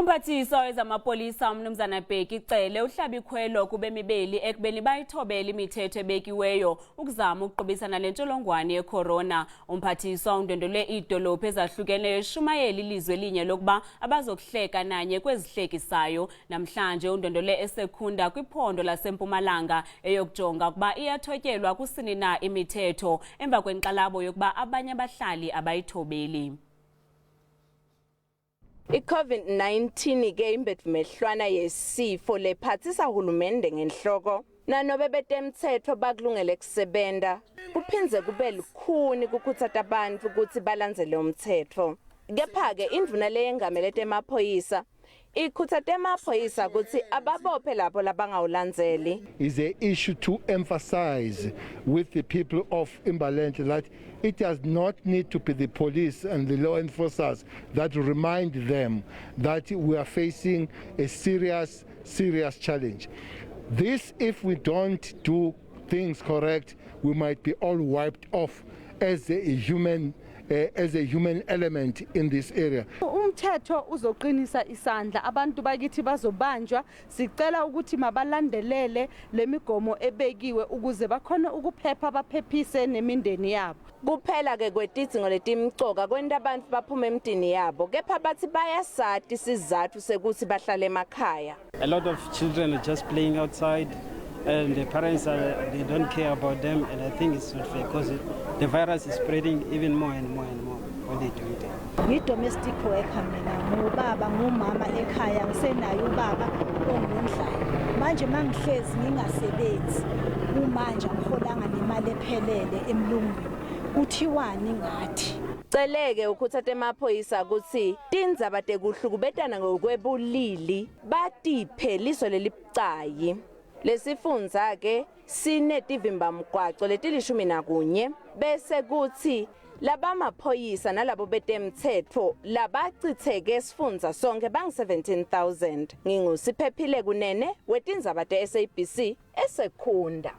uMphathiswa wezamapolisa uMnumzana Bheki Cele uhlabikhwelo kubemi beli ekubeni bayithobele imithetho ebekiweyo ukuzama ukuqubisa nentsholongwane yeCorona. uMphathiswa undwendwele iidolophu ezahlukeneyo eshumayela ilizwi elinye lokuba abazokuhleka nanye kwezihlekisayo. Namhlanje undwendwele eSecunda kwiphondo lase-Mpumalanga eyokujonga ukuba iyathotyelwa kusini na imithetho emva kwenkxalabo yokuba abanye abahlali abayithobeli. I-COVID-19 ke imbethumehlwana yesifo lephathisa uhulumende ngenhloko nanobe betemthetho bakulungele kusebenta kuphinze kube lukhuni kukhuthaza abantu ukuthi balandzele umthetho. Kepha-ke indvuna leyengamele temaphoyisa ikhuthaza emaphoyisa ukuthi ababophe lapho labangawulandzeli. Is an issue to emphasize with the people of Namhlanje that it does not need to be the police and the law enforcers that remind them that we are facing a serious challenge. This, if we don't do things correct, we might be all wiped off as a human element in this area. Umthetho uzoqinisa isandla abantu bakithi bazobanjwa sicela ukuthi mabalandelele lemigomo ebekiwe ukuze bakhona ukuphepha baphephise nemindeni yabo. Kuphela ke kwetidzingo letimcoka kwenta abantu baphuma emntini yabo kepha bathi bayasati isizathu sekuthi bahlale emakhaya. A lot of children are just playing outside and the parents they don't care about them, and I think it's not fair because the virus is spreading even more and more and more when they do it. Ngi-domestic worker mina ngubaba ngumama ekhaya ngisenayo ubaba ongundlayo manje mangihlezi ngingasebenzi kumanje angikholanga nemali ephelele emlungwini kuthiwani ngathi. Celeke ukhuthaza emaphoyisa ukuthi tindzaba tekuhlukubetana ngokwebulili batipheliswe lelibucayi. Lesifundza ke sinetivimba mgwaco leti11 bese kuthi labamaphoyisa nalabo betemthetho labachitheke esifundza sonke bang-17,000. Ngingusiphephile kunene wetindzaba te-SABC eSecunda.